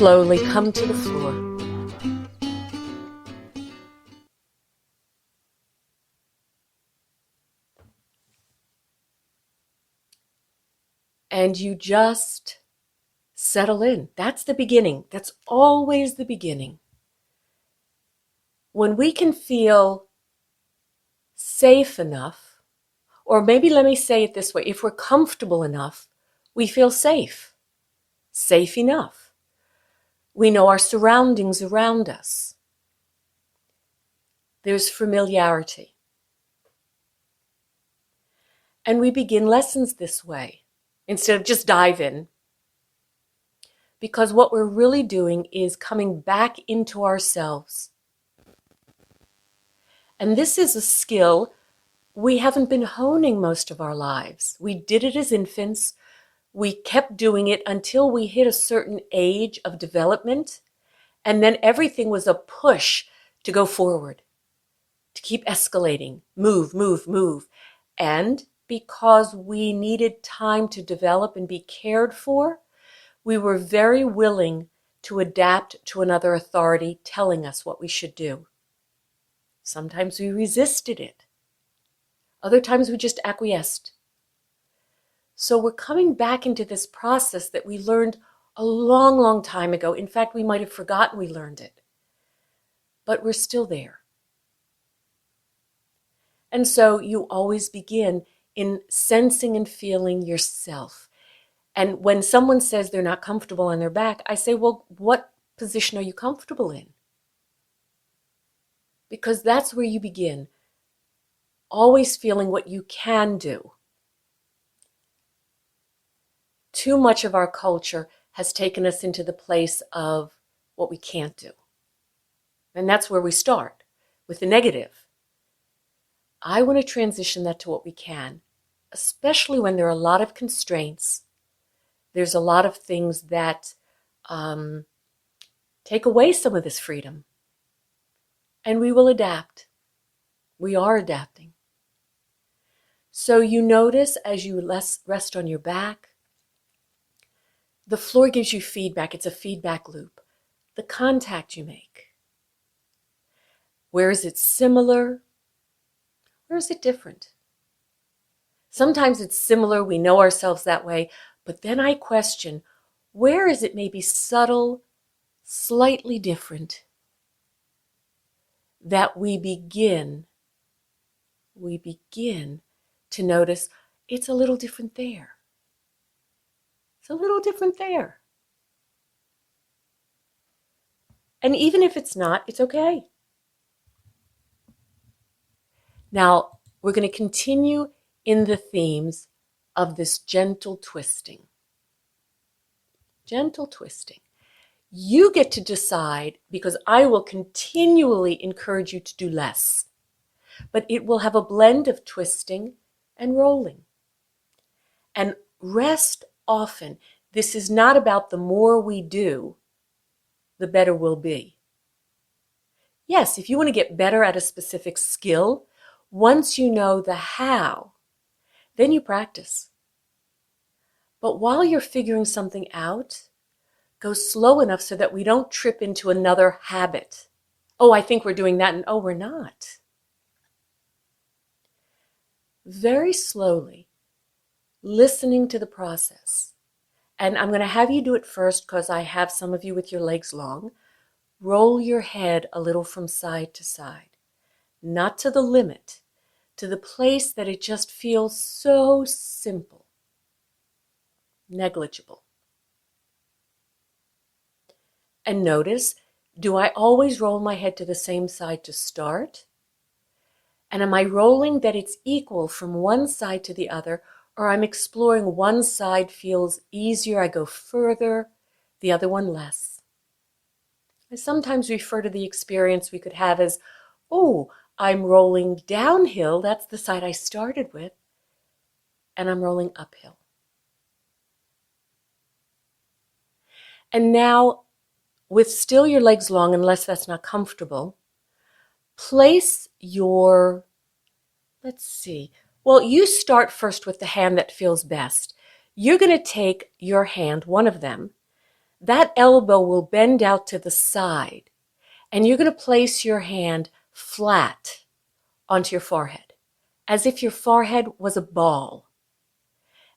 slowly come to the floor. And you just settle in. That's the beginning. That's always the beginning. When we can feel safe enough, or maybe let me say it this way, if we're comfortable enough, we feel safe. Safe enough. We know our surroundings around us. There's familiarity. And we begin lessons this way, instead of just dive in. Because what we're really doing is coming back into ourselves. And this is a skill we haven't been honing most of our lives. We did it as infants. We kept doing it until we hit a certain age of development. And then everything was a push to go forward, to keep escalating, move, move, move. And because we needed time to develop and be cared for, we were very willing to adapt to another authority telling us what we should do. Sometimes we resisted it. Other times we just acquiesced. So we're coming back into this process that we learned a long, long time ago. In fact, we might have forgotten we learned it. But we're still there. And so you always begin in sensing and feeling yourself. And when someone says they're not comfortable on their back, I say, well, what position are you comfortable in? Because that's where you begin. Always feeling what you can do. Too much of our culture has taken us into the place of what we can't do. And that's where we start, with the negative. I want to transition that to what we can, especially when there are a lot of constraints. There's a lot of things that take away some of this freedom. And we will adapt. We are adapting. So you notice as you rest on your back, the floor gives you feedback. It's a feedback loop. The contact you make. Where is it similar? Where is it different? Sometimes it's similar, we know ourselves that way, but then I question, where is it maybe subtle, slightly different, that we begin to notice it's a little different there. It's a little different there. And even if it's not, it's okay. Now, we're going to continue in the themes of this gentle twisting. Gentle twisting. You get to decide, because I will continually encourage you to do less. But it will have a blend of twisting and rolling. And rest often. This is not about the more we do, the better we'll be. Yes, if you want to get better at a specific skill, once you know the how, then you practice. But while you're figuring something out, go slow enough so that we don't trip into another habit. Oh, I think we're doing that, and oh, we're not. Very slowly, listening to the process. And I'm going to have you do it first because I have some of you with your legs long. Roll your head a little from side to side. Not to the limit, to the place that it just feels so simple, negligible. And notice, do I always roll my head to the same side to start? And am I rolling that it's equal from one side to the other, or I'm exploring one side feels easier, I go further, the other one less? I sometimes refer to the experience we could have as, oh, I'm rolling downhill, that's the side I started with, and I'm rolling uphill. And now, with still your legs long, unless that's not comfortable, place your, well, you start first with the hand that feels best. You're going to take your hand, one of them, that elbow will bend out to the side, and you're going to place your hand flat onto your forehead, as if your forehead was a ball.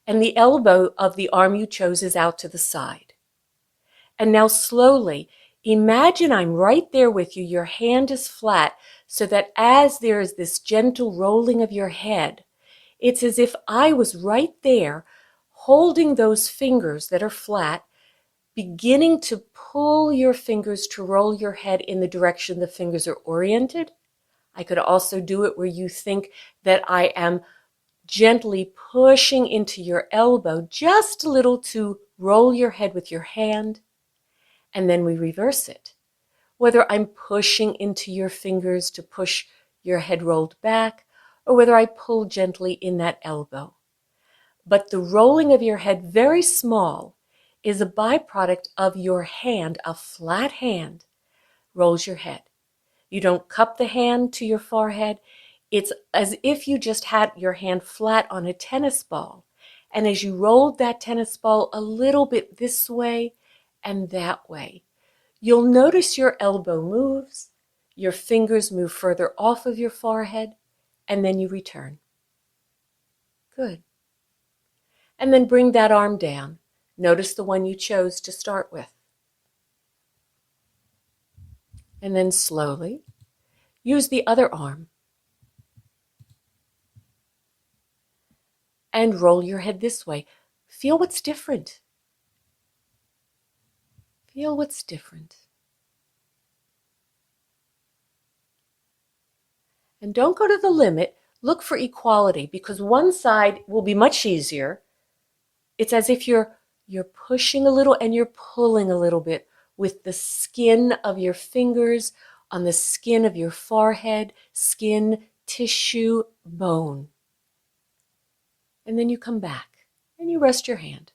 And the elbow of the arm you chose is out to the side. And now slowly, imagine I'm right there with you. Your hand is flat, so that as there is this gentle rolling of your head, it's as if I was right there holding those fingers that are flat, beginning to pull your fingers to roll your head in the direction the fingers are oriented. I could also do it where you think that I am gently pushing into your elbow just a little to roll your head with your hand, and then we reverse it. Whether I'm pushing into your fingers to push your head rolled back, or whether I pull gently in that elbow. But the rolling of your head, very small, is a byproduct of your hand. A flat hand rolls your head. You don't cup the hand to your forehead. It's as if you just had your hand flat on a tennis ball. And as you rolled that tennis ball a little bit this way and that way, you'll notice your elbow moves, your fingers move further off of your forehead, and then you return. Good. And then bring that arm down. Notice the one you chose to start with. And then slowly use the other arm and roll your head this way. Feel what's different. Feel what's different. And don't go to the limit. Look for equality, because one side will be much easier. It's as if you're pushing a little and you're pulling a little bit with the skin of your fingers on the skin of your forehead, skin, tissue, bone. And then you come back and you rest your hand.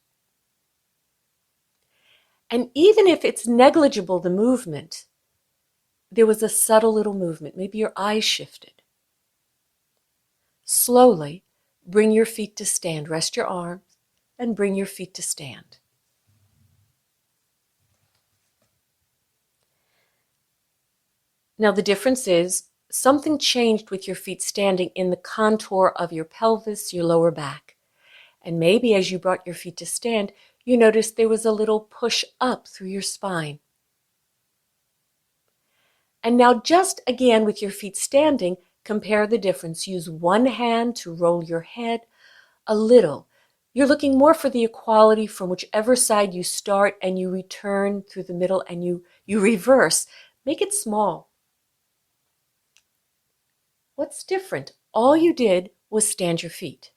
And even if it's negligible, the movement, there was a subtle little movement. Maybe your eyes shifted. Slowly bring your feet to stand. Rest your arms and bring your feet to stand. Now the difference is something changed with your feet standing in the contour of your pelvis, your lower back. And maybe as you brought your feet to stand, you noticed there was a little push up through your spine. And now just again with your feet standing, compare the difference. Use one hand to roll your head a little. You're looking more for the equality from whichever side you start, and you return through the middle and you reverse. Make it small. What's different? All you did was stand your feet.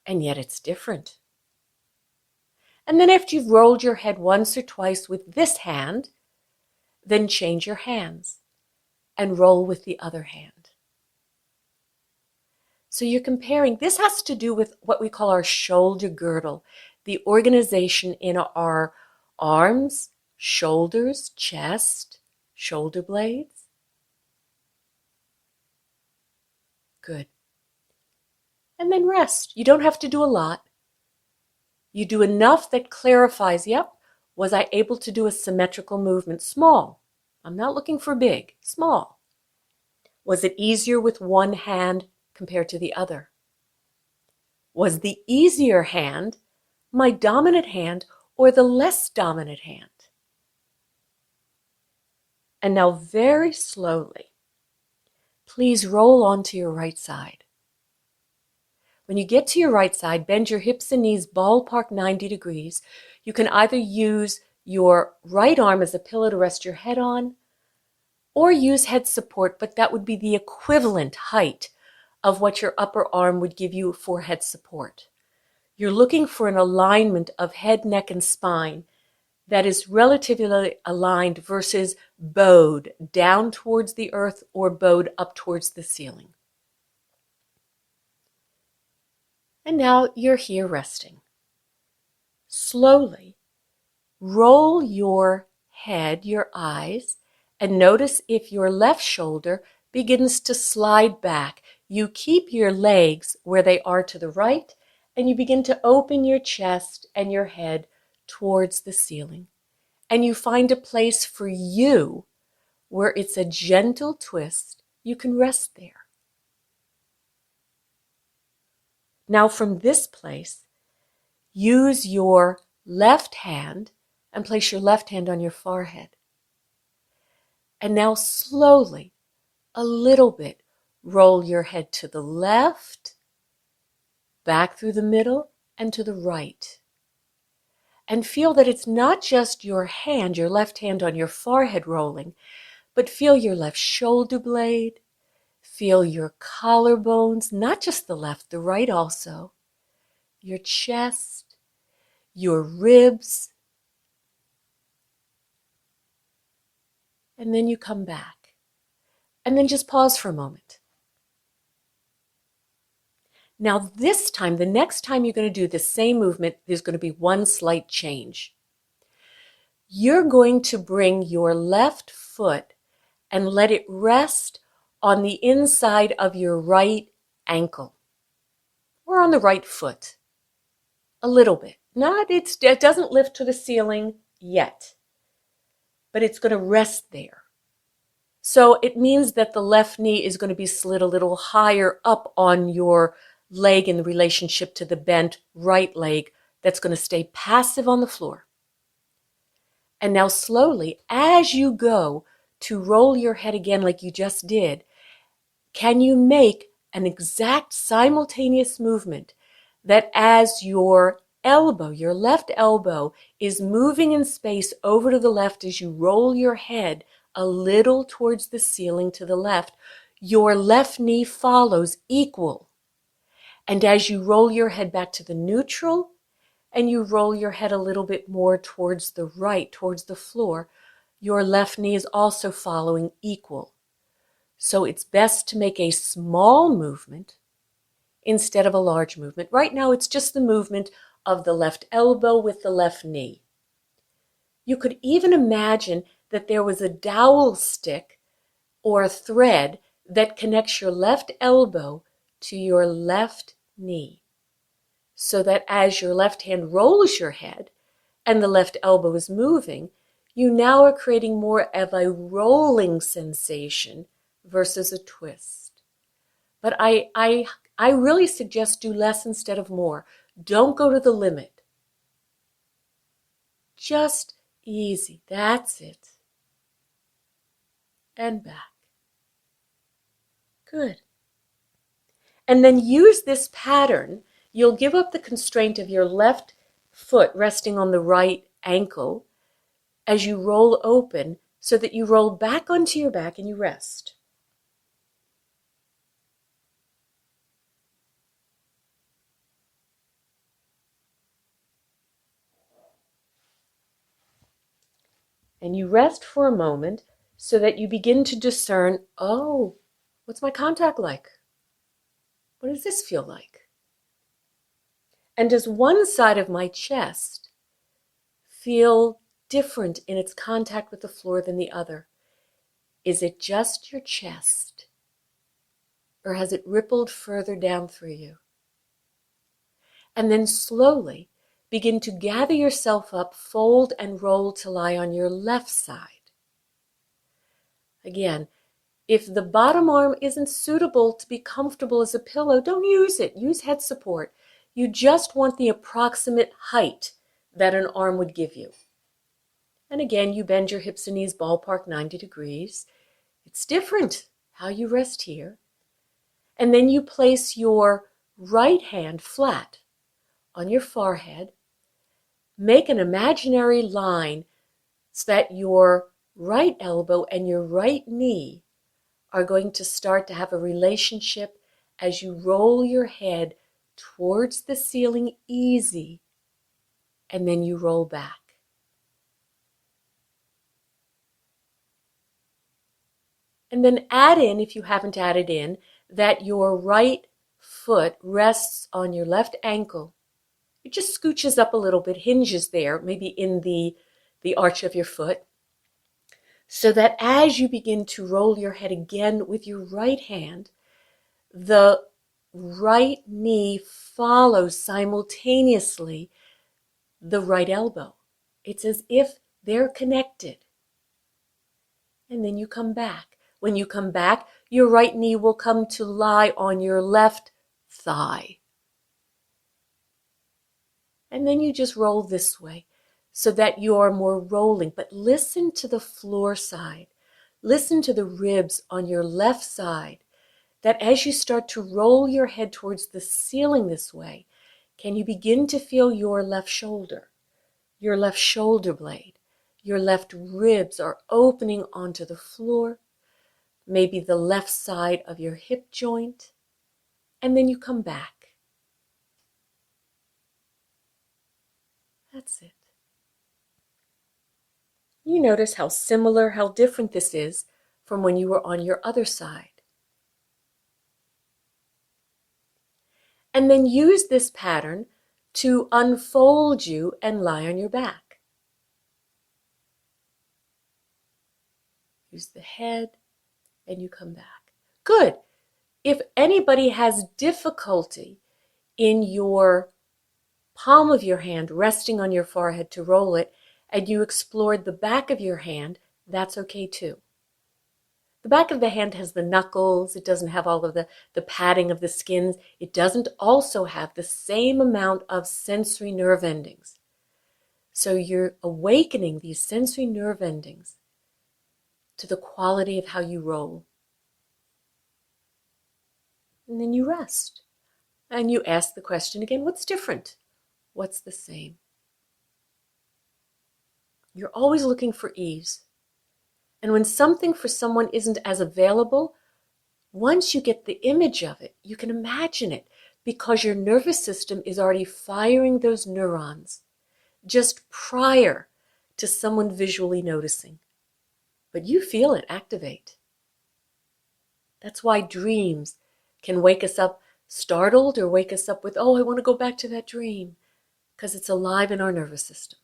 And yet it's different. And then after you've rolled your head once or twice with this hand, then change your hands and roll with the other hand. So you're comparing. This has to do with what we call our shoulder girdle, the organization in our arms, shoulders, chest, shoulder blades. Good. And then rest. You don't have to do a lot. You do enough that clarifies, yep, was I able to do a symmetrical movement? Small. I'm not looking for big. Small. Was it easier with one hand compared to the other? Was the easier hand my dominant hand or the less dominant hand? And now very slowly, please roll onto your right side. When you get to your right side, bend your hips and knees ballpark 90 degrees. You can either use your right arm as a pillow to rest your head on, or use head support, but that would be the equivalent height of what your upper arm would give you for head support. You're looking for an alignment of head, neck, and spine that is relatively aligned versus bowed down towards the earth or bowed up towards the ceiling. And now you're here resting. Slowly roll your head, your eyes, and notice if your left shoulder begins to slide back. You keep your legs where they are to the right, and you begin to open your chest and your head towards the ceiling. And you find a place for you where it's a gentle twist. You can rest there. Now from this place, use your left hand and place your left hand on your forehead. And now slowly, a little bit, roll your head to the left, back through the middle, and to the right. And feel that it's not just your hand, your left hand on your forehead rolling, but feel your left shoulder blade, feel your collarbones, not just the left, the right also, your chest, your ribs, and then you come back. And then just pause for a moment. Now this time, the next time you're going to do the same movement, there's going to be one slight change. You're going to bring your left foot and let it rest on the inside of your right ankle or on the right foot. A little bit. It doesn't lift to the ceiling yet, but it's going to rest there. So it means that the left knee is going to be slid a little higher up on your leg in relationship to the bent right leg that's going to stay passive on the floor. And now slowly, as you go to roll your head again like you just did, can you make an exact simultaneous movement that as your elbow, your left elbow, is moving in space over to the left as you roll your head a little towards the ceiling to the left, your left knee follows equal. And as you roll your head back to the neutral, and you roll your head a little bit more towards the right, towards the floor, your left knee is also following equal. So it's best to make a small movement instead of a large movement. Right now it's just the movement of the left elbow with the left knee. You could even imagine that there was a dowel stick or a thread that connects your left elbow to your left knee, so that as your left hand rolls your head and the left elbow is moving, you now are creating more of a rolling sensation versus a twist. But I really suggest do less instead of more. Don't go to the limit. Just easy. That's it. And back. Good. And then use this pattern. You'll give up the constraint of your left foot resting on the right ankle as you roll open so that you roll back onto your back and you rest. And you rest for a moment so that you begin to discern, oh, what's my contact like? What does this feel like? And does one side of my chest feel different in its contact with the floor than the other? Is it just your chest? Or has it rippled further down through you? And then slowly begin to gather yourself up, fold and roll to lie on your left side. Again, if the bottom arm isn't suitable to be comfortable as a pillow, don't use it. Use head support. You just want the approximate height that an arm would give you. And again, you bend your hips and knees ballpark 90 degrees. It's different how you rest here. And then you place your right hand flat on your forehead. Make an imaginary line so that your right elbow and your right knee are going to start to have a relationship as you roll your head towards the ceiling easy, and then you roll back. And then add in, if you haven't added in, that your right foot rests on your left ankle. It just scooches up a little bit, hinges there, maybe in the arch of your foot, so that as you begin to roll your head again with your right hand, the right knee follows simultaneously the right elbow. It's as if they're connected. And then you come back. When you come back, your right knee will come to lie on your left thigh. And then you just roll this way so that you are more rolling. But listen to the floor side. Listen to the ribs on your left side, that as you start to roll your head towards the ceiling this way, can you begin to feel your left shoulder blade? Your left ribs are opening onto the floor, maybe the left side of your hip joint, and then you come back. That's it. You notice how similar, how different this is from when you were on your other side. And then use this pattern to unfold you and lie on your back. Use the head and you come back. Good. If anybody has difficulty in your palm of your hand resting on your forehead to roll it, and you explored the back of your hand, that's okay too. The back of the hand has the knuckles. It doesn't have all of the padding of the skins. It doesn't also have the same amount of sensory nerve endings. So you're awakening these sensory nerve endings to the quality of how you roll. And then you rest. And you ask the question again, what's different? What's the same? You're always looking for ease. And when something for someone isn't as available, once you get the image of it, you can imagine it because your nervous system is already firing those neurons just prior to someone visually noticing. But you feel it activate. That's why dreams can wake us up startled or wake us up with, oh, I want to go back to that dream, because it's alive in our nervous system.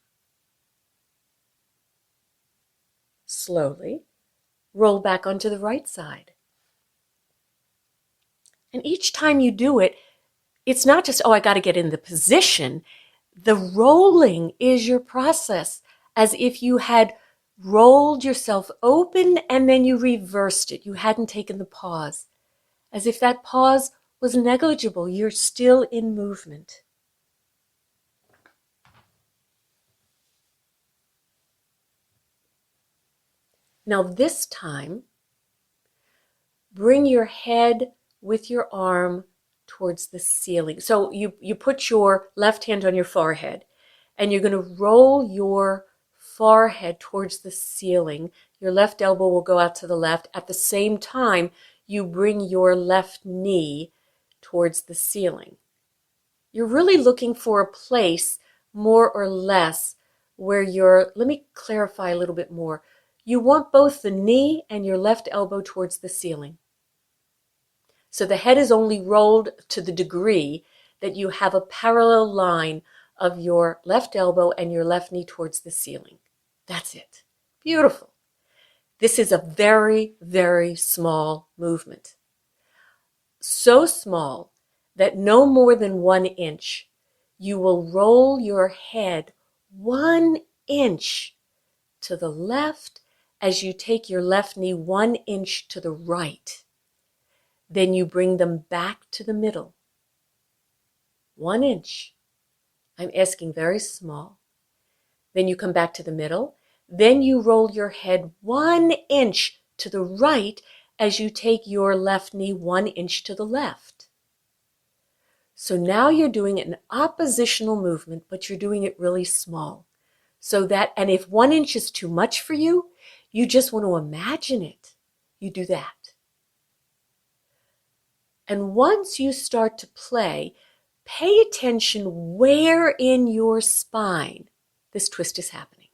Slowly roll back onto the right side. And each time you do it, it's not just, oh, I got to get in the position. The rolling is your process, as if you had rolled yourself open and then you reversed it. You hadn't taken the pause. As if that pause was negligible. You're still in movement. Now this time, bring your head with your arm towards the ceiling. So you put your left hand on your forehead and you're going to roll your forehead towards the ceiling. Your left elbow will go out to the left. At the same time, you bring your left knee towards the ceiling. You're really looking for a place, more or less, where let me clarify a little bit more. You want both the knee and your left elbow towards the ceiling. So the head is only rolled to the degree that you have a parallel line of your left elbow and your left knee towards the ceiling. That's it. Beautiful. This is a very, very small movement. So small that no more than 1 inch, you will roll your head 1 inch to the left as you take your left knee 1 inch to the right. Then you bring them back to the middle. 1 inch. I'm asking very small. Then you come back to the middle. Then you roll your head 1 inch to the right as you take your left knee 1 inch to the left. So now you're doing an oppositional movement, but you're doing it really small. So that, and if 1 inch is too much for you, you just want to imagine it. You do that. And once you start to play, pay attention where in your spine this twist is happening.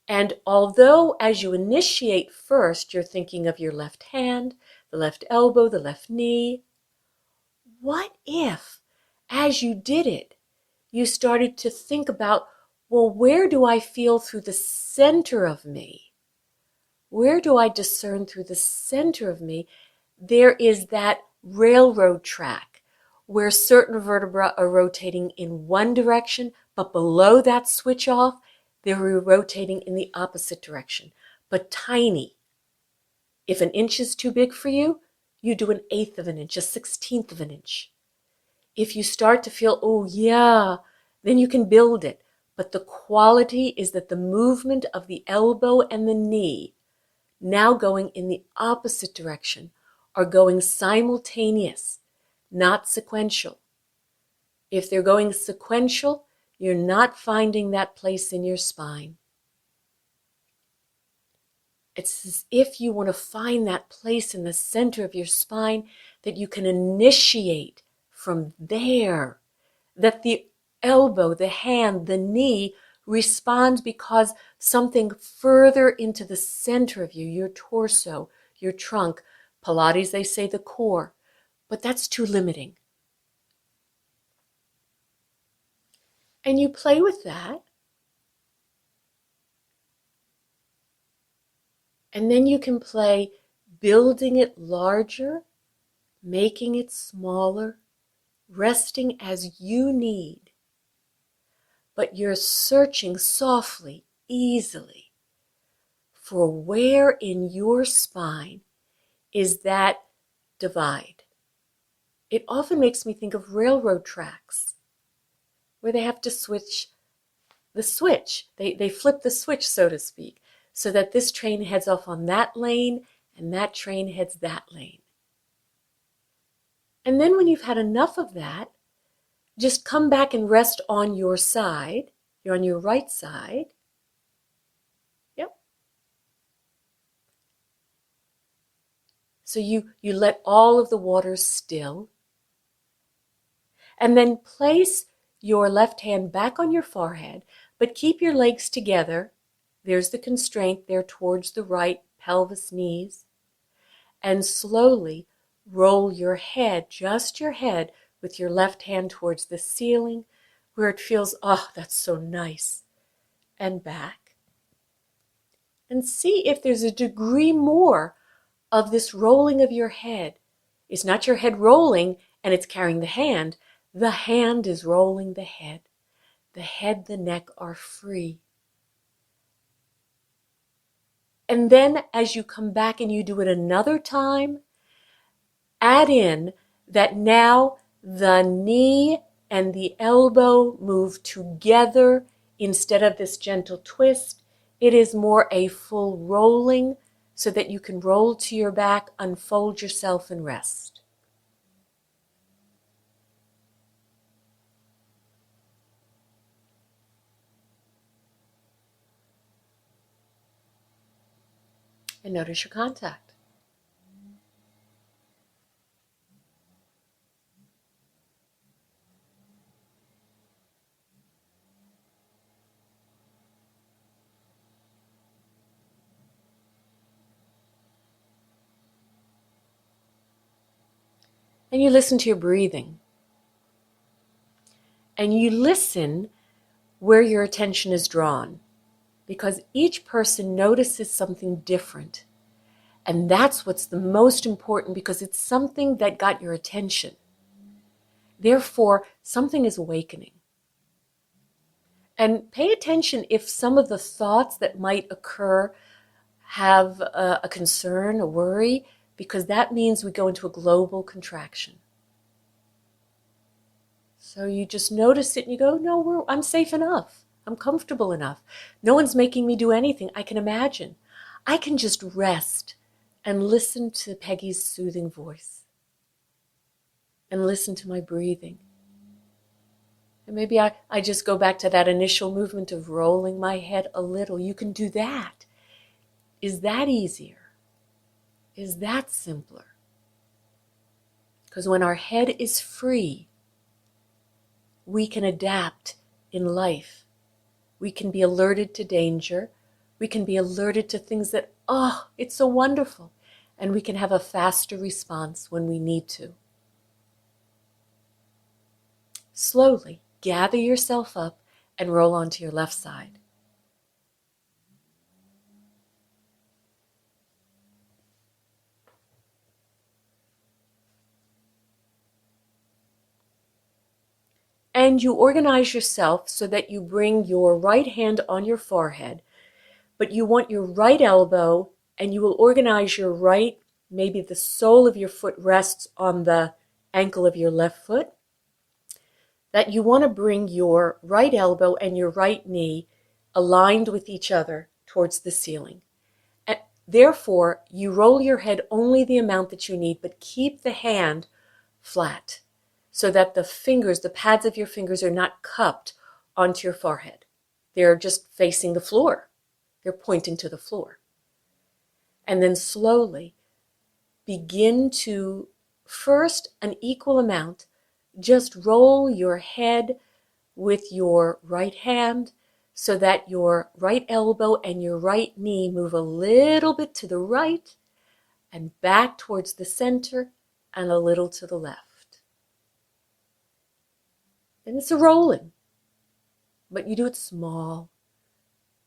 And although as you initiate first, you're thinking of your left hand, the left elbow, the left knee, what if, as you did it, you started to think about, well, where do I feel through the center of me? Where do I discern through the center of me? There is that railroad track where certain vertebrae are rotating in one direction, but below that switch off, they're rotating in the opposite direction, but tiny. If an inch is too big for you, you do an eighth of an inch, a 16th of an inch. If you start to feel, oh yeah, then you can build it. But the quality is that the movement of the elbow and the knee, now going in the opposite direction, are going simultaneous, not sequential. If they're going sequential, you're not finding that place in your spine. It's as if you want to find that place in the center of your spine that you can initiate from there, that the elbow, the hand, the knee responds because something further into the center of you, your torso, your trunk, Pilates, they say the core, but that's too limiting. And you play with that. And then you can play building it larger, making it smaller, resting as you need. But you're searching softly, easily, for where in your spine is that divide. It often makes me think of railroad tracks, where they have to switch the switch. They flip the switch, so to speak, so that this train heads off on that lane and that train heads that lane. And then when you've had enough of that, just come back and rest on your side. You're on your right side. Yep. So you let all of the water still. And then place your left hand back on your forehead, but keep your legs together. There's the constraint there towards the right, pelvis, knees. And slowly roll your head, just your head, with your left hand towards the ceiling, where it feels, oh, that's so nice, and back. And see if there's a degree more of this rolling of your head. It's not your head rolling and it's carrying the hand. The hand is rolling the head. The head, the neck are free. And then as you come back and you do it another time, add in that now the knee and the elbow move together instead of this gentle twist. It is more a full rolling so that you can roll to your back, unfold yourself, and rest. And notice your contact. And you listen to your breathing. And you listen where your attention is drawn, because each person notices something different. And that's what's the most important, because it's something that got your attention. Therefore, something is awakening. And pay attention if some of the thoughts that might occur have a concern, a worry, because that means we go into a global contraction. So you just notice it and you go, no, I'm safe enough. I'm comfortable enough. No one's making me do anything. I can imagine. I can just rest and listen to Peggy's soothing voice and listen to my breathing. And maybe I just go back to that initial movement of rolling my head a little. You can do that. Is that easier? Is that simpler? Because when our head is free, we can adapt in life. We can be alerted to danger. We can be alerted to things that, oh, it's so wonderful. And we can have a faster response when we need to. Slowly gather yourself up and roll onto your left side. And you organize yourself so that you bring your right hand on your forehead, but you want your right elbow, and you will organize your right, maybe the sole of your foot rests on the ankle of your left foot, that you want to bring your right elbow and your right knee aligned with each other towards the ceiling. And therefore, you roll your head only the amount that you need, but keep the hand flat so that the fingers, the pads of your fingers, are not cupped onto your forehead. They're just facing the floor. They're pointing to the floor. And then slowly begin to, first, an equal amount, just roll your head with your right hand so that your right elbow and your right knee move a little bit to the right and back towards the center and a little to the left. And it's a rolling, but you do it small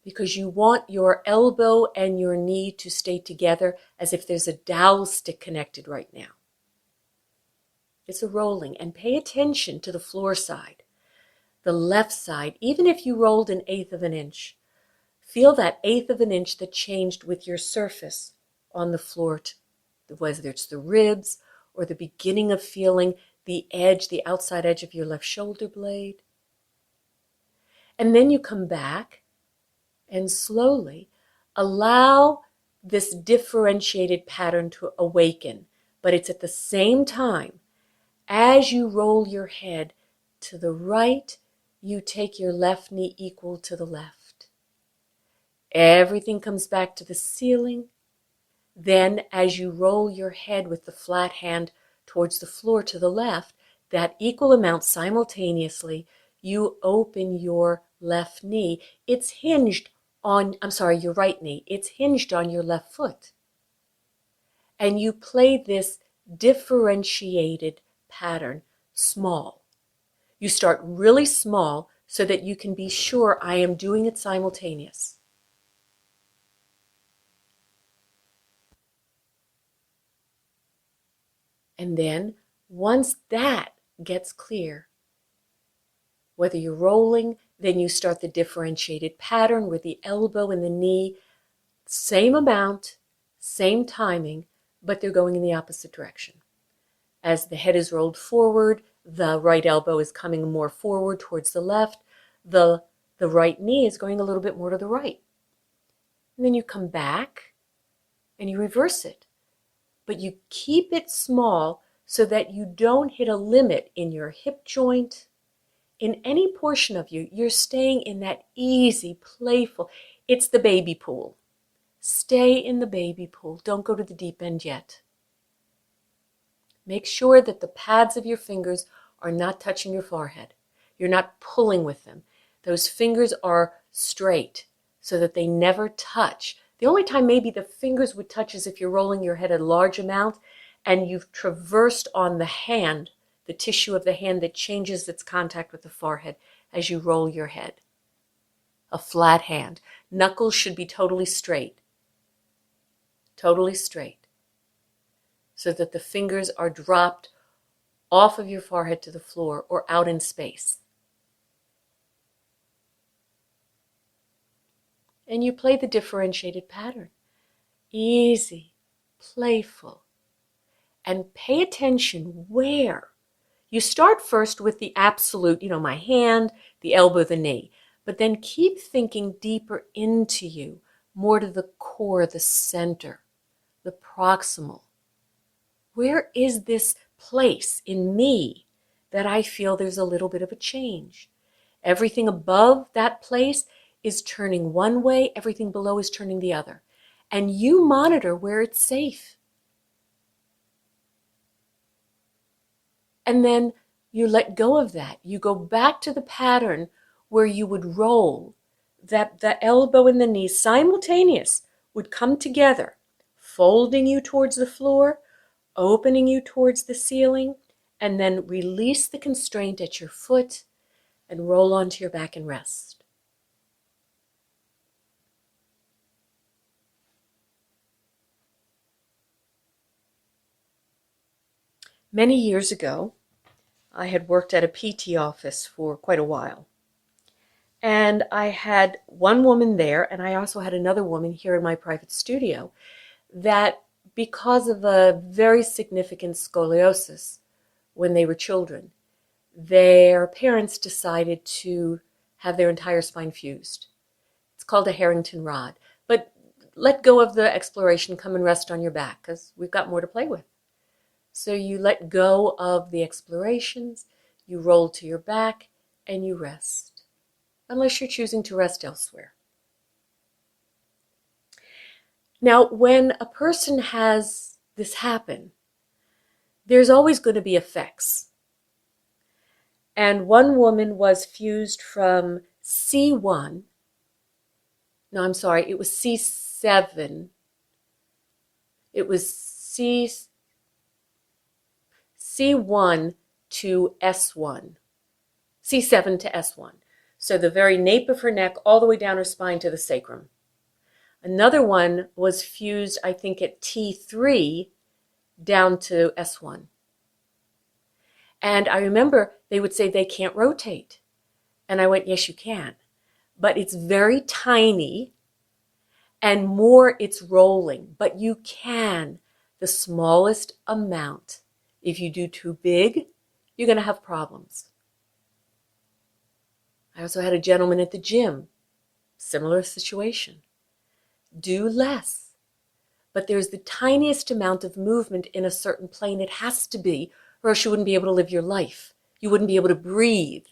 because you want your elbow and your knee to stay together as if there's a dowel stick connected right now. It's a rolling, and pay attention to the floor side, the left side. Even if you rolled 1/8 of an inch, feel that 1/8 of an inch that changed with your surface on the floor, whether it's the ribs or the beginning of feeling the edge, the outside edge of your left shoulder blade. And then you come back and slowly allow this differentiated pattern to awaken. But it's at the same time, as you roll your head to the right, you take your left knee equal to the left. Everything comes back to the ceiling. Then as you roll your head with the flat hand towards the floor to the left, that equal amount simultaneously, you open your left knee. It's hinged on, your right knee. It's hinged on your left foot. And you play this differentiated pattern small. You start really small so that you can be sure I am doing it simultaneous. And then once that gets clear, whether you're rolling, then you start the differentiated pattern with the elbow and the knee, same amount, same timing, but they're going in the opposite direction. As the head is rolled forward, the right elbow is coming more forward towards the left, the right knee is going a little bit more to the right. And then you come back and you reverse it. But you keep it small so that you don't hit a limit in your hip joint, in any portion of you. You're staying in that easy, playful, it's the baby pool. Stay in the baby pool. Don't go to the deep end yet. Make sure that the pads of your fingers are not touching your forehead. You're not pulling with them. Those fingers are straight so that they never touch. The only time maybe the fingers would touch is if you're rolling your head a large amount and you've traversed on the hand, the tissue of the hand that changes its contact with the forehead as you roll your head. A flat hand. Knuckles should be totally straight. Totally straight. So that the fingers are dropped off of your forehead to the floor or out in space. And you play the differentiated pattern. Easy, playful. And pay attention where. You start first with the absolute, my hand, the elbow, the knee. But then keep thinking deeper into you, more to the core, the center, the proximal. Where is this place in me that I feel there's a little bit of a change? Everything above that place is turning one way, everything below is turning the other. And you monitor where it's safe. And then you let go of that. You go back to the pattern where you would roll, that the elbow and the knee simultaneous would come together, folding you towards the floor, opening you towards the ceiling, and then release the constraint at your foot and roll onto your back and rest. Many years ago, I had worked at a PT office for quite a while. And I had one woman there, and I also had another woman here in my private studio that, because of a very significant scoliosis when they were children, their parents decided to have their entire spine fused. It's called a Harrington rod. But let go of the exploration, come and rest on your back, because we've got more to play with. So you let go of the explorations, you roll to your back, and you rest, unless you're choosing to rest elsewhere. Now, when a person has this happen, there's always going to be effects. And one woman was fused from C1, no, I'm sorry, it was C7. It was C1 to S1, C7 to S1. So the very nape of her neck all the way down her spine to the sacrum. Another one was fused, I think, at T3 down to S1. And I remember they would say they can't rotate. And I went, yes, you can. But it's very tiny, and more it's rolling. But you can, the smallest amount. If you do too big, you're going to have problems. I also had a gentleman at the gym, similar situation. Do less. But there's the tiniest amount of movement in a certain plane. It has to be, or else you wouldn't be able to live your life. You wouldn't be able to breathe.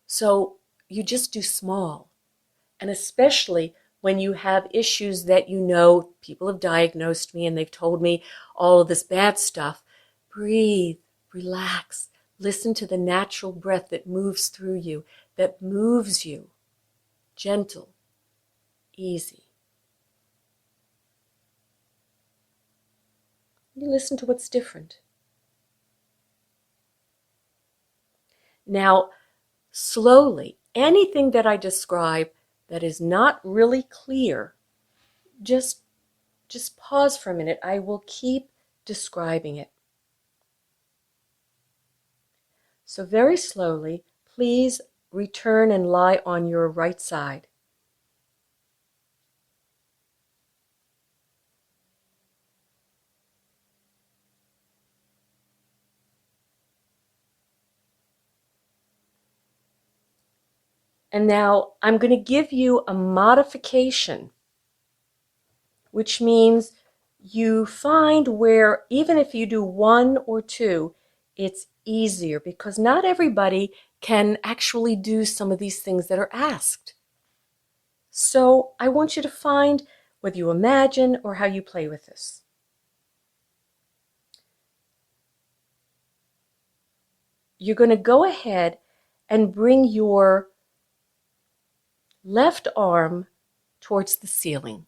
So you just do small. And especially when you have issues that you know, people have diagnosed me and they've told me all of this bad stuff, breathe, relax, listen to the natural breath that moves through you, that moves you. Gentle, easy. You listen to what's different. Now, slowly, anything that I describe that is not really clear, just pause for a minute. I will keep describing it. So very slowly, please return and lie on your right side. And now I'm going to give you a modification, which means you find where, even if you do one or two, it's easier, because not everybody can actually do some of these things that are asked. So I want you to find whether you imagine or how you play with this. You're going to go ahead and bring your left arm towards the ceiling.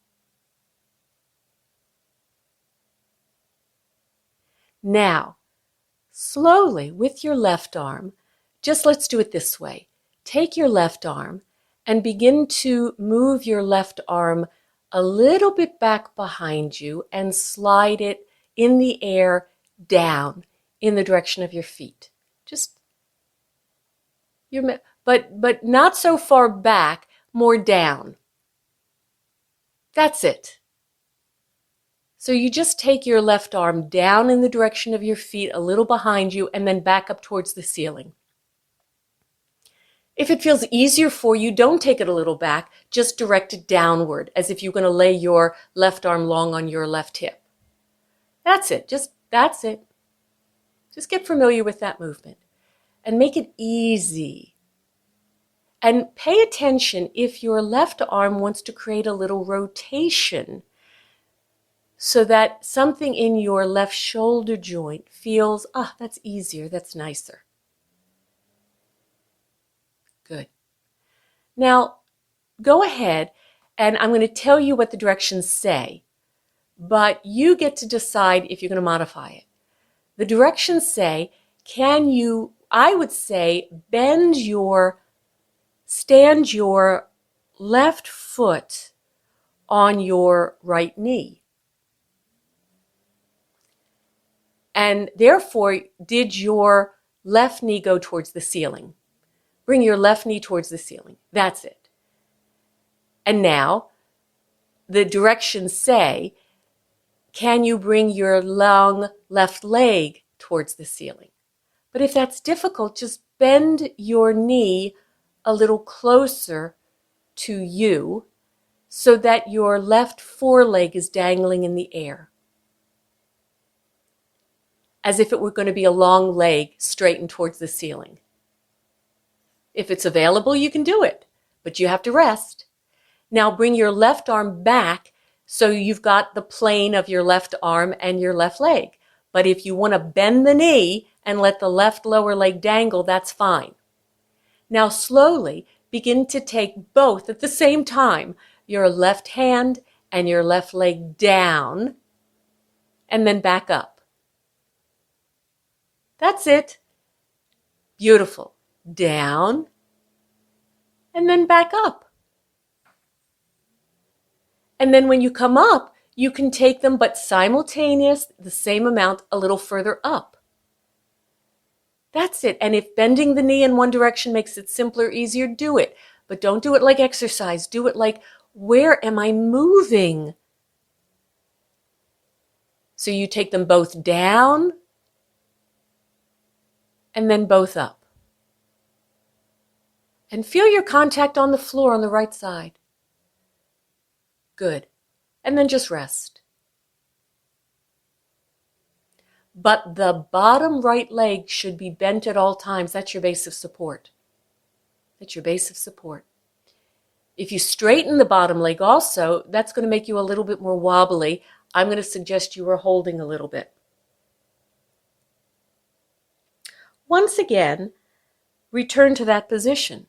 Now, slowly with your left arm, just let's do it this way. Take your left arm and begin to move your left arm a little bit back behind you and slide it in the air down in the direction of your feet. But not so far back, more down. That's it. So you just take your left arm down in the direction of your feet, a little behind you, and then back up towards the ceiling. If it feels easier for you, don't take it a little back, just direct it downward, as if you're going to lay your left arm long on your left hip. That's it. That's it. Just get familiar with that movement and make it easy. And pay attention if your left arm wants to create a little rotation, so that something in your left shoulder joint feels, that's easier, that's nicer. Good. Now, go ahead, and I'm going to tell you what the directions say, but you get to decide if you're going to modify it. The directions say, I would say, stand your left foot on your right knee. And therefore, did your left knee go towards the ceiling? Bring your left knee towards the ceiling. That's it. And now, the directions say, can you bring your long left leg towards the ceiling? But if that's difficult, just bend your knee a little closer to you so that your left foreleg is dangling in the air, as if it were going to be a long leg straightened towards the ceiling. If it's available, you can do it, but you have to rest. Now bring your left arm back so you've got the plane of your left arm and your left leg. But if you want to bend the knee and let the left lower leg dangle, that's fine. Now slowly begin to take both at the same time, your left hand and your left leg down, and then back up. That's it. Beautiful. Down, and then back up. And then when you come up, you can take them, but simultaneous, the same amount, a little further up. That's it. And if bending the knee in one direction makes it simpler, easier, do it. But don't do it like exercise. Do it like, where am I moving? So you take them both down and then both up. And feel your contact on the floor on the right side. Good. And then just rest. But the bottom right leg should be bent at all times. That's your base of support. That's your base of support. If you straighten the bottom leg also, that's going to make you a little bit more wobbly. I'm going to suggest you are holding a little bit. Once again, return to that position.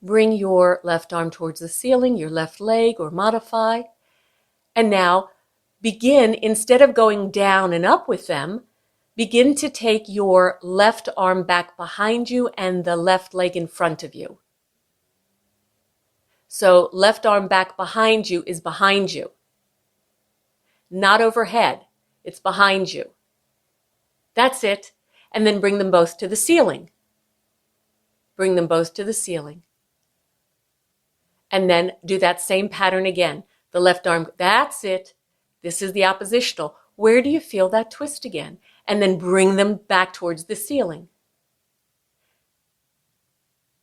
Bring your left arm towards the ceiling, your left leg, or modify. And now begin, instead of going down and up with them, begin to take your left arm back behind you and the left leg in front of you. So left arm back behind you is behind you. Not overhead. It's behind you. That's it. And then bring them both to the ceiling. Bring them both to the ceiling. And then do that same pattern again. The left arm, that's it. This is the oppositional. Where do you feel that twist again? And then bring them back towards the ceiling.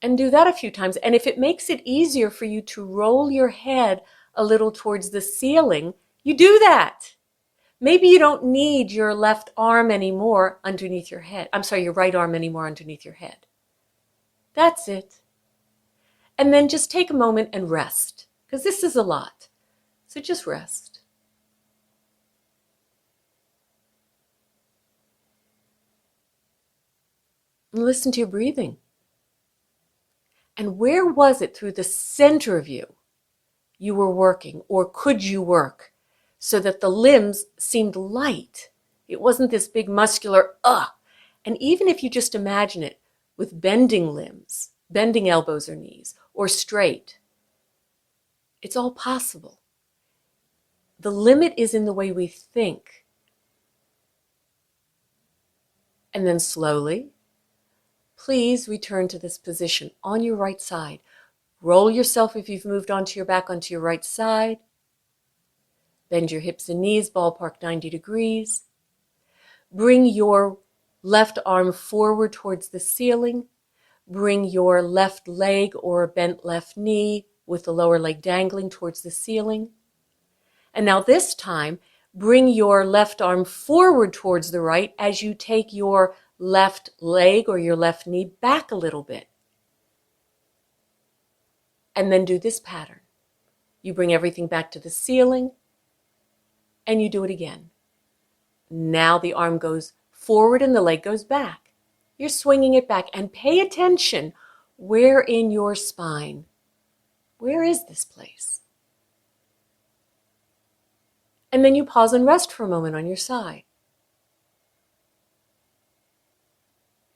And do that a few times. And if it makes it easier for you to roll your head a little towards the ceiling, you do that. Maybe you don't need your left arm anymore underneath your head. I'm sorry, your right arm anymore underneath your head. That's it. And then just take a moment and rest, because this is a lot. So just rest. And listen to your breathing. And where was it through the center of you were working, or could you work, so that the limbs seemed light? It wasn't this big muscular, And even if you just imagine it with bending limbs, bending elbows or knees, or straight, it's all possible. The limit is in the way we think. And then slowly, please return to this position on your right side. Roll yourself if you've moved onto your back onto your right side. Bend your hips and knees, ballpark 90 degrees. Bring your left arm forward towards the ceiling. Bring your left leg or bent left knee with the lower leg dangling towards the ceiling. And now this time, bring your left arm forward towards the right as you take your left leg or your left knee back a little bit. And then do this pattern. You bring everything back to the ceiling, and you do it again. Now the arm goes forward and the leg goes back. You're swinging it back, and pay attention. Where in your spine? Where is this place? And then you pause and rest for a moment on your side.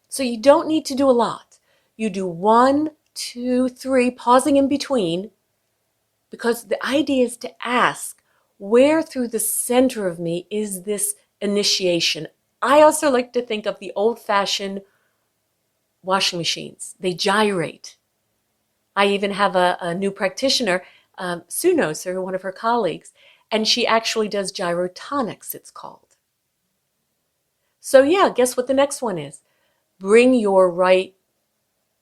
So you don't need to do a lot. You do 1, 2, 3, pausing in between, because the idea is to ask, Where through the center of me is this initiation? I also like to think of the old-fashioned washing machines. They gyrate. I even have a new practitioner, Sue knows her, one of her colleagues, and she actually does gyrotonics, it's called. So yeah, guess what the next one is? Bring your right,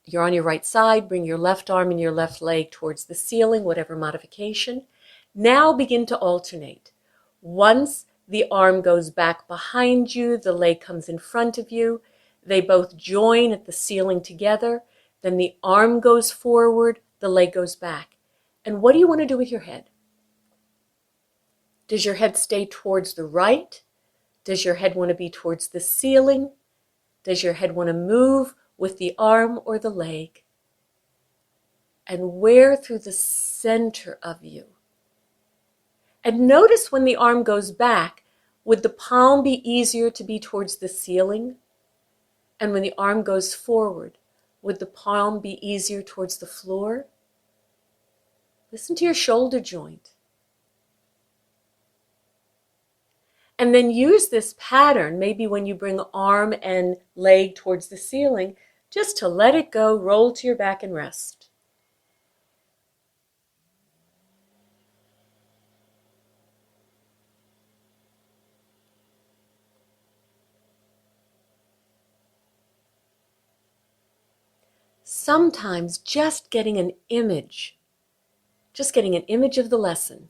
you're on your right side, bring your left arm and your left leg towards the ceiling, whatever modification. Now begin to alternate. Once the arm goes back behind you, the leg comes in front of you, they both join at the ceiling together, then the arm goes forward, the leg goes back. And what do you want to do with your head? Does your head stay towards the right? Does your head want to be towards the ceiling? Does your head want to move with the arm or the leg? And where through the center of you? And notice when the arm goes back, would the palm be easier to be towards the ceiling? And when the arm goes forward, would the palm be easier towards the floor? Listen to your shoulder joint. And then use this pattern, maybe when you bring arm and leg towards the ceiling, just to let it go, roll to your back and rest. Sometimes just getting an image of the lesson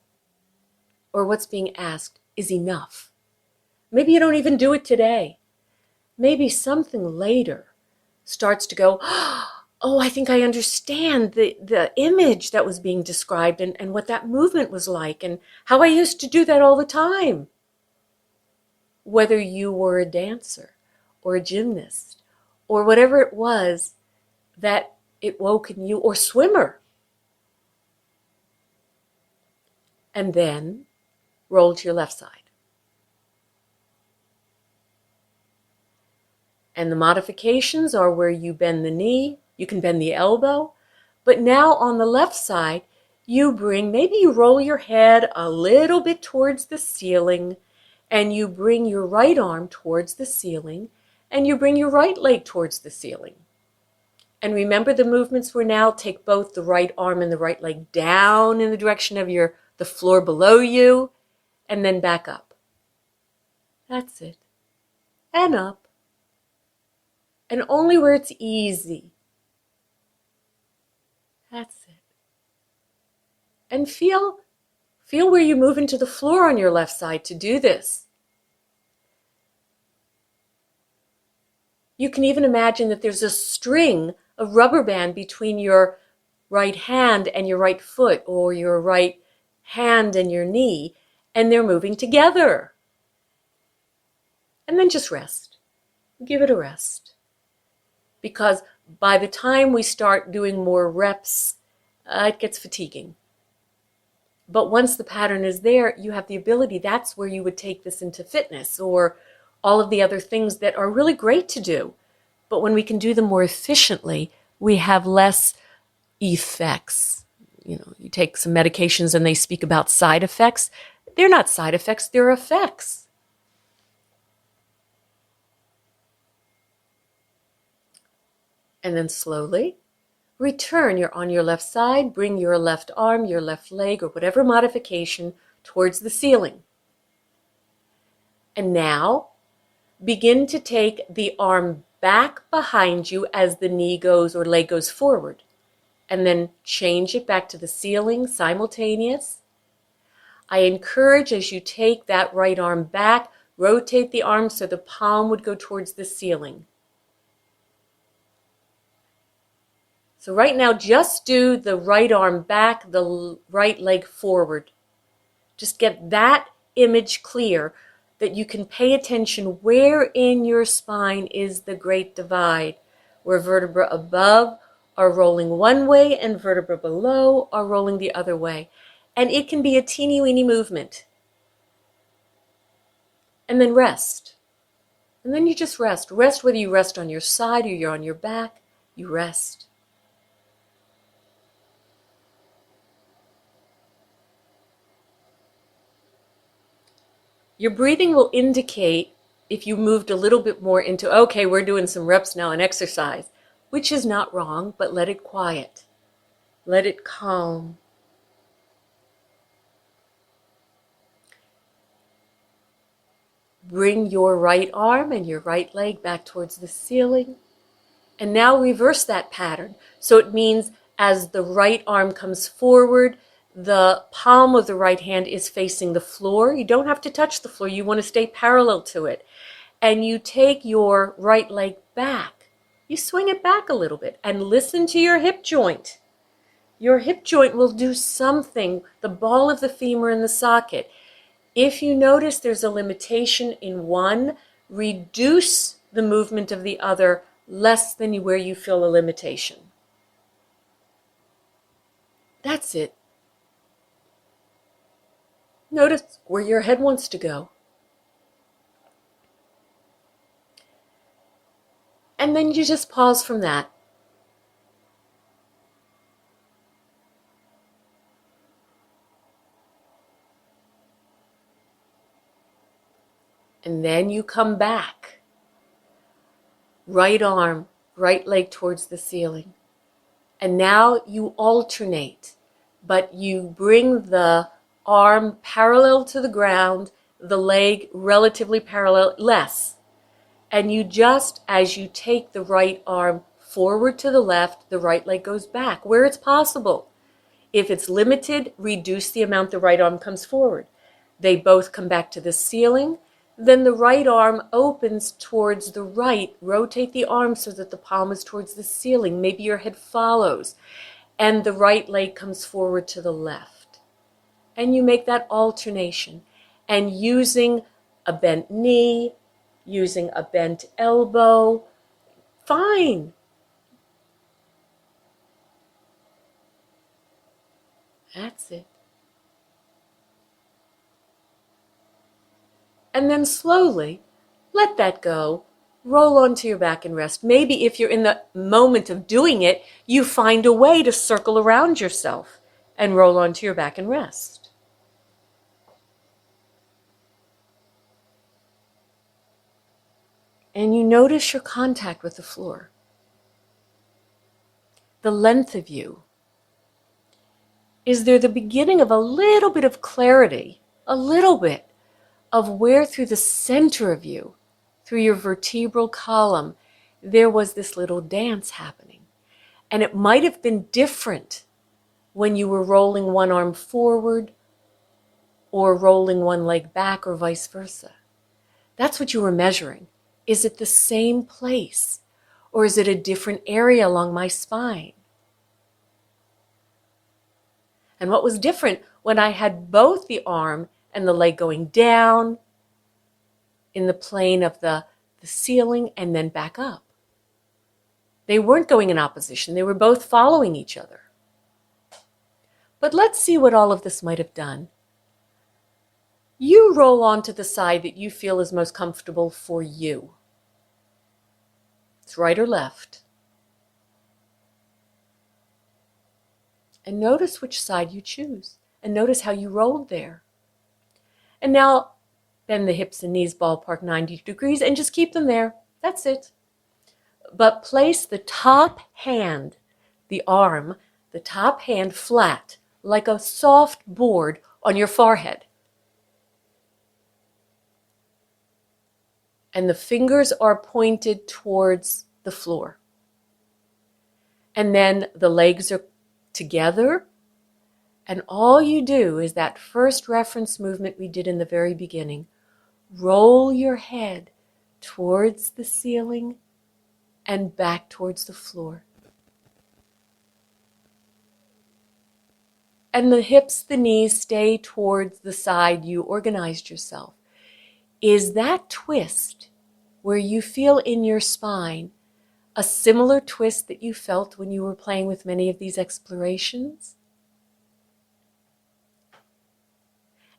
or what's being asked is enough. Maybe you don't even do it today. Maybe something later starts to go, oh, I think I understand the image that was being described and what that movement was like and how I used to do that all the time. Whether you were a dancer or a gymnast or whatever it was that it woke in you, or swimmer. And then roll to your left side. And the modifications are where you bend the knee, you can bend the elbow, but now on the left side, maybe you roll your head a little bit towards the ceiling, and you bring your right arm towards the ceiling, and you bring your right leg towards the ceiling. And remember the movements were now take both the right arm and the right leg down in the direction of the floor below you, and then back up. That's it. And up. And only where it's easy. That's it. And feel where you move into the floor on your left side to do this. You can even imagine that there's a string of rubber band between your right hand and your right foot, or your right hand and your knee, and they're moving together. And then just rest. Give it a rest. Because by the time we start doing more reps, it gets fatiguing. But once the pattern is there, you have the ability, that's where you would take this into fitness or all of the other things that are really great to do. But when we can do them more efficiently, we have less effects. You take some medications and they speak about side effects. They're not side effects, they're effects. And then slowly return. You're on your left side, bring your left arm, your left leg, or whatever modification towards the ceiling. And now begin to take the arm back behind you as the knee goes or leg goes forward. And then change it back to the ceiling, simultaneous. I encourage, as you take that right arm back, rotate the arm so the palm would go towards the ceiling. So right now, just do the right arm back, the right leg forward. Just get that image clear that you can pay attention where in your spine is the great divide, where vertebrae above are rolling one way and vertebrae below are rolling the other way. And it can be a teeny-weeny movement. And then rest. And then you just rest. Rest whether you rest on your side or you're on your back, you rest. Your breathing will indicate if you moved a little bit more into, okay, we're doing some reps now and exercise, which is not wrong, but let it quiet. Let it calm. Bring your right arm and your right leg back towards the ceiling. And now reverse that pattern. So it means as the right arm comes forward, the palm of the right hand is facing the floor. You don't have to touch the floor. You want to stay parallel to it. And you take your right leg back. You swing it back a little bit and listen to your hip joint. Your hip joint will do something, the ball of the femur in the socket. If you notice there's a limitation in one, reduce the movement of the other less than where you feel a limitation. That's it. Notice where your head wants to go. And then you just pause from that. And then you come back. Right arm, right leg towards the ceiling. And now you alternate, but you bring the arm parallel to the ground, the leg relatively parallel, less. And you just, as you take the right arm forward to the left, the right leg goes back where it's possible. If it's limited, reduce the amount the right arm comes forward. They both come back to the ceiling. Then the right arm opens towards the right. Rotate the arm so that the palm is towards the ceiling. Maybe your head follows. And the right leg comes forward to the left. And you make that alternation. And using a bent knee, using a bent elbow, fine. That's it. And then slowly let that go. Roll onto your back and rest. Maybe if you're in the moment of doing it, you find a way to circle around yourself and roll onto your back and rest. And you notice your contact with the floor. The length of you. Is there the beginning of a little bit of clarity, a little bit, of where through the center of you, through your vertebral column, there was this little dance happening. And it might have been different when you were rolling one arm forward or rolling one leg back or vice versa. That's what you were measuring. Is it the same place or is it a different area along my spine? And what was different when I had both the arm and the leg going down in the plane of the ceiling and then back up. They weren't going in opposition. They were both following each other. But let's see what all of this might have done. You roll onto the side that you feel is most comfortable for you. It's right or left. And notice which side you choose. And notice how you rolled there. And now bend the hips and knees ballpark 90 degrees and just keep them there. That's it. But place the top hand, the arm, the top hand flat like a soft board on your forehead. And the fingers are pointed towards the floor. And then the legs are together. And all you do is that first reference movement we did in the very beginning. Roll your head towards the ceiling and back towards the floor. And the hips, the knees stay towards the side you organized yourself. Is that twist where you feel in your spine a similar twist that you felt when you were playing with many of these explorations?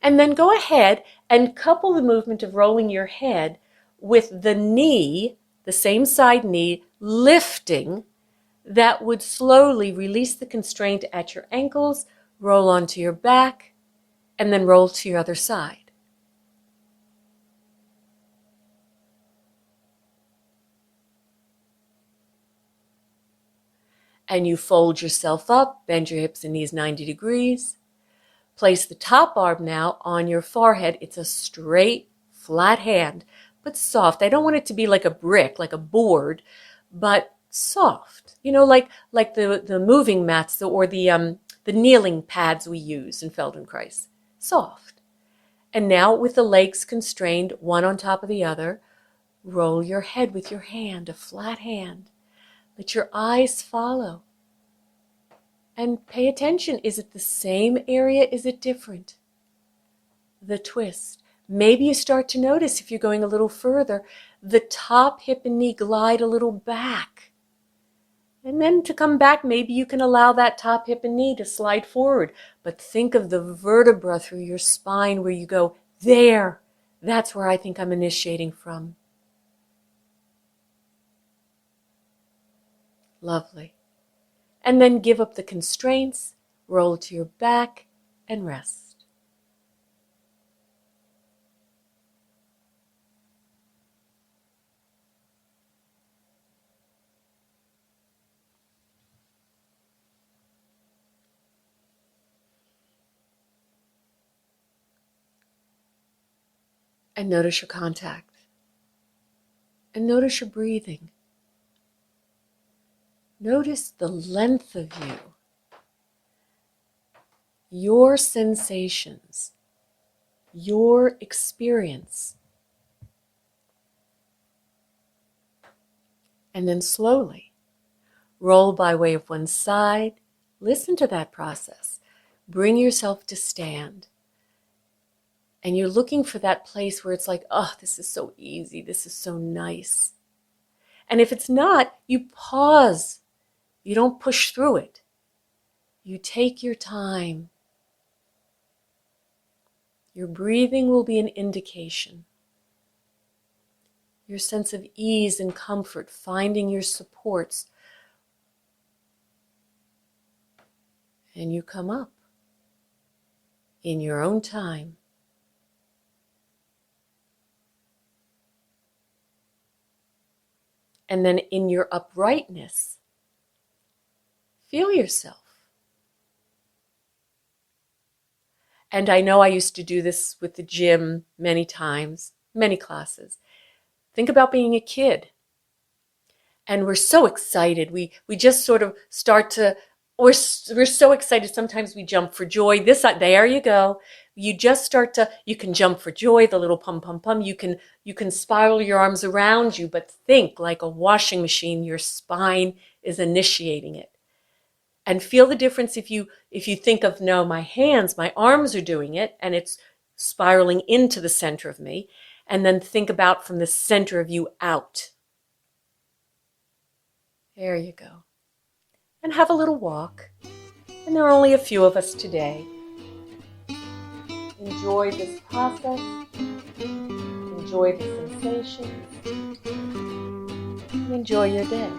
And then go ahead and couple the movement of rolling your head with the knee, the same side knee, lifting. That would slowly release the constraint at your ankles, roll onto your back, and then roll to your other side. And you fold yourself up, bend your hips and knees 90 degrees. Place the top arm now on your forehead. It's a straight, flat hand, but soft. I don't want it to be like a brick, like a board, but soft. You know, like the moving mats or the kneeling pads we use in Feldenkrais. Soft. And now with the legs constrained, one on top of the other, roll your head with your hand, a flat hand. Let your eyes follow. And pay attention. Is it the same area? Is it different? The twist. Maybe you start to notice, if you're going a little further, the top hip and knee glide a little back. And then to come back, maybe you can allow that top hip and knee to slide forward. But think of the vertebra through your spine where you go, there. That's where I think I'm initiating from. Lovely. And then give up the constraints, roll to your back, and rest. And notice your contact. And notice your breathing. Notice the length of you, your sensations, your experience. And then slowly roll by way of one side. Listen to that process. Bring yourself to stand. And you're looking for that place where it's like, oh, this is so easy. This is so nice. And if it's not, you pause. You don't push through it. You take your time. Your breathing will be an indication. Your sense of ease and comfort, finding your supports. And you come up in your own time. And then in your uprightness, feel yourself. And I know I used to do this with the gym many times, many classes. Think about being a kid. And we're so excited. We just sort of start to, we're so excited. Sometimes we jump for joy. There you go. You just start to, you can jump for joy, the little pum, pum, pum. You can spiral your arms around you, but think like a washing machine. Your spine is initiating it. And feel the difference if you think of, no, my arms are doing it, and it's spiraling into the center of me. And then think about from the center of you out. There you go. And have a little walk. And there are only a few of us today. Enjoy this process. Enjoy the sensations. And enjoy your day.